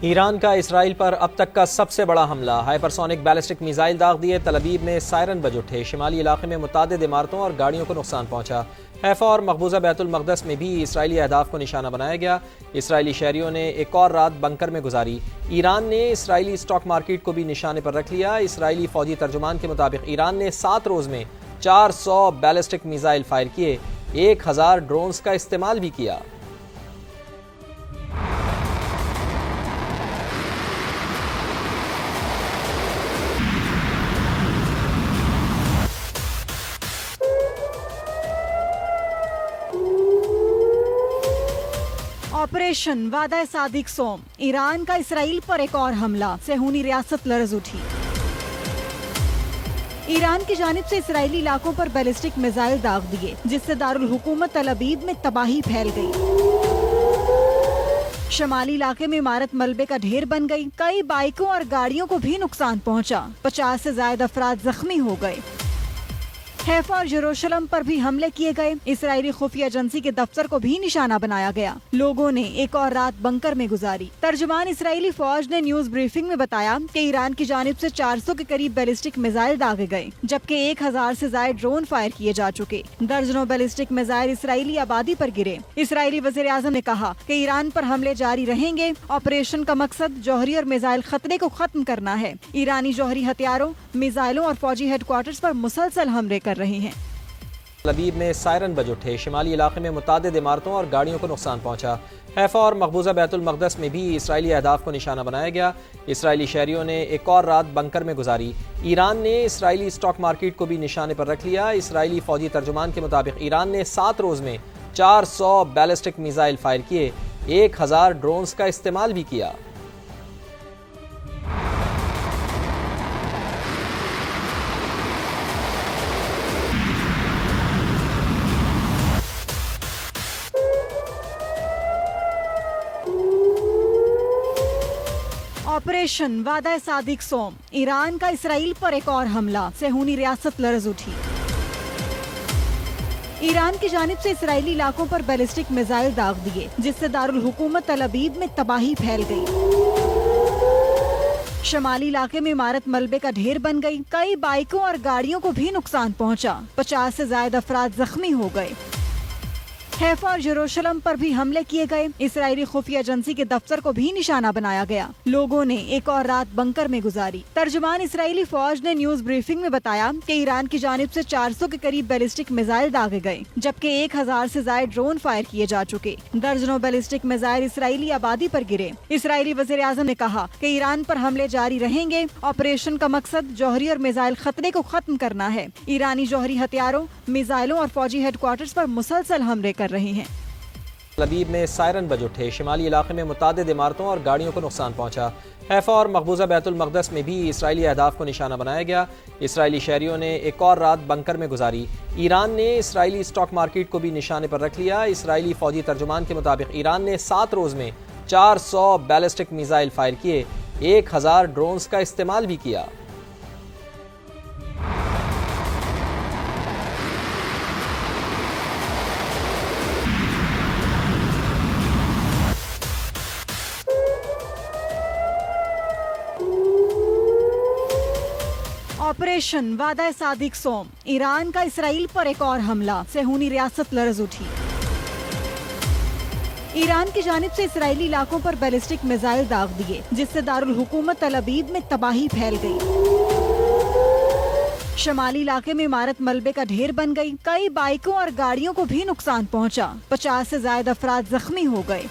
Iran का Israel पर अब तक का सबसे बड़ा हमला। हाइपरसोनिक बैलिस्टिक मिसाइल दाग दिए। तल अवीव में सायरन बज उठे। शिमाली इलाके में मुतादिद इमारतों और गाड़ियों को नुकसान पहुंचा। हैफा और मकबूजा बैतुल मक़दस में भी इसराइली अहदाफ को निशाना बनाया गया। इसराइली शहरियों ने एक और रात बंकर में गुजारी। ईरान ने इसराइली स्टॉक मार्केट को भी निशाने पर रख लिया। इसराइली फौजी तर्जुमान के मुताबिक ईरान ने 7 रोज़ में 400 बैलिस्टिक मिसाइल फायर किए। 1000 ड्रोन्स का इस्तेमाल भी किया। ऑपरेशन वादा सादिक सोम। ईरान का इसराइल पर एक और हमला। सेहूनी रियासत लर्ज उठी। ईरान की जानिब से इसराइली इलाकों पर बैलिस्टिक मिसाइल दाग दिए, जिससे दारुल हुकूमत तल अवीव में तबाही फैल गई। शमाली इलाके में इमारत मलबे का ढेर बन गई। कई बाइकों और गाड़ियों को भी नुकसान पहुंचा। 50 से ज्यादा अफराद जख्मी हो गए। हैफा और यरूशलेम पर भी हमले किए गए। इसराइली खुफिया एजेंसी के दफ्तर को भी निशाना बनाया गया। लोगों ने एक और रात बंकर में गुजारी। तर्जुमान इसराइली फौज ने न्यूज ब्रीफिंग में बताया कि ईरान की जानिब से 400 के करीब बैलिस्टिक मिसाइल दागे गए, जबकि 1000 से ज्यादा ड्रोन फायर किए जा चुके। दर्जनों बैलिस्टिक मिसाइल इसराइली आबादी पर गिरे। इसराइली वज़ीर आज़म ने कहा कि ईरान पर हमले जारी रहेंगे। ऑपरेशन का मकसद जौहरी और मिसाइल खतरे को खत्म करना है। ईरानी जौहरी हथियारों, मिसाइलों और फौजी हेडक्वार्टर्स पर मुसलसल हमले कर रहे हैं। तल अवीव में सायरन बज उठे। शिमाली इलाके में मुतादिद इमारतों और गाड़ियों को नुकसान पहुंचा। हैफा और मकबूजा बैतुल मक़दस में भी इसराइली अहदाफ को निशाना बनाया गया। इसराइली शहरियों ने एक और रात बंकर में गुजारी। ईरान ने इसराइली स्टॉक मार्केट को भी निशाने पर रख लिया। इसराइली फौजी तर्जुमान के मुताबिक ईरान ने 7 रोज़ में 400 बैलिस्टिक मिसाइल फायर किए। 1000 ड्रोन्स का इस्तेमाल भी किया। ऑपरेशन वादा सादिक सोम। ईरान का इसराइल पर एक और हमला। सेहूनी रियासत लर्ज उठी। ईरान की जानिब से इसराइली इलाकों पर बैलिस्टिक मिसाइल दाग दिए, जिससे दारुल हुकूमत तल अवीव में तबाही फैल गई। शमाली इलाके में इमारत मलबे का ढेर बन गई। कई बाइकों और गाड़ियों को भी नुकसान पहुंचा। 50 से ज्यादा अफराद जख्मी हो गए। हैफा और यरूशलेम पर भी हमले किए गए। इसराइली खुफिया एजेंसी के दफ्तर को भी निशाना बनाया गया। लोगों ने एक और रात बंकर में गुजारी। तर्जुमान इसराइली फौज ने न्यूज ब्रीफिंग में बताया कि ईरान की जानिब से 400 के करीब बैलिस्टिक मिसाइल दागे गए, जबकि 1000 से ज्यादा ड्रोन फायर किए जा चुके। दर्जनों बैलिस्टिक मिसाइल इसराइली आबादी पर गिरे। इसराइली वज़ीर आज़म ने कहा कि ईरान पर हमले जारी रहेंगे। ऑपरेशन का मकसद जौहरी और मिसाइल खतरे को खत्म करना है। ईरानी जौहरी हथियारों, मिसाइलों और फौजी हेडक्वार्टर्स पर मुसलसल हमले कर रहे हैं। तल अवीव में सायरन बज उठे। शिमाली इलाके में मुतादिद इमारतों और गाड़ियों को नुकसान पहुंचा। हैफा और मकबूजा बैतुल मक़दस में भी इसराइली अहदाफ को निशाना बनाया गया। इसराइली शहरियों ने एक और रात बंकर में गुजारी। ईरान ने इसराइली स्टॉक मार्केट को भी निशाने पर रख लिया। इसराइली फौजी तर्जुमान के मुताबिक ईरान ने 7 रोज़ में 400 बैलिस्टिक मिसाइल फायर किए। 1000 ड्रोन्स का इस्तेमाल भी किया। ऑपरेशन वादा सादिक सोम। ईरान का इसराइल पर एक और हमला। सेहूनी रियासत लर्ज उठी। ईरान की जानिब से इसराइली इलाकों पर बैलिस्टिक मिसाइल दाग दिए, जिससे दारुल हुकूमत तल अवीव में तबाही फैल गई। शमाली इलाके में इमारत मलबे का ढेर बन गई। कई बाइकों और गाड़ियों को भी नुकसान पहुंचा। 50 से ज्यादा अफराद जख्मी हो गए।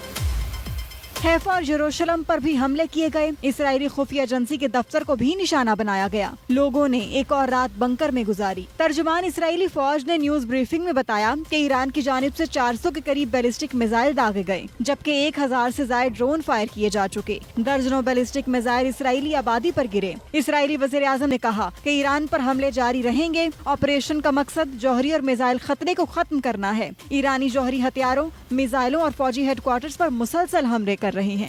हैफा और यरूशलेम पर भी हमले किए गए। इसराइली खुफिया एजेंसी के दफ्तर को भी निशाना बनाया गया। लोगों ने एक और रात बंकर में गुजारी। तर्जुमान इसराइली फौज ने न्यूज ब्रीफिंग में बताया कि ईरान की जानिब से 400 के करीब बैलिस्टिक मिसाइल दागे गए, जबकि 1000 से ज्यादा ड्रोन फायर किए जा चुके। दर्जनों बैलिस्टिक मिसाइल इसराइली आबादी पर गिरे। इसराइली वज़ीर आज़म ने कहा कि ईरान पर हमले जारी रहेंगे। ऑपरेशन का मकसद जौहरी और मिसाइल खतरे को खत्म करना है। ईरानी जौहरी हथियारों, मिसाइलों और फौजी हेडक्वार्टर्स पर मुसलसल हमले कर रहे हैं।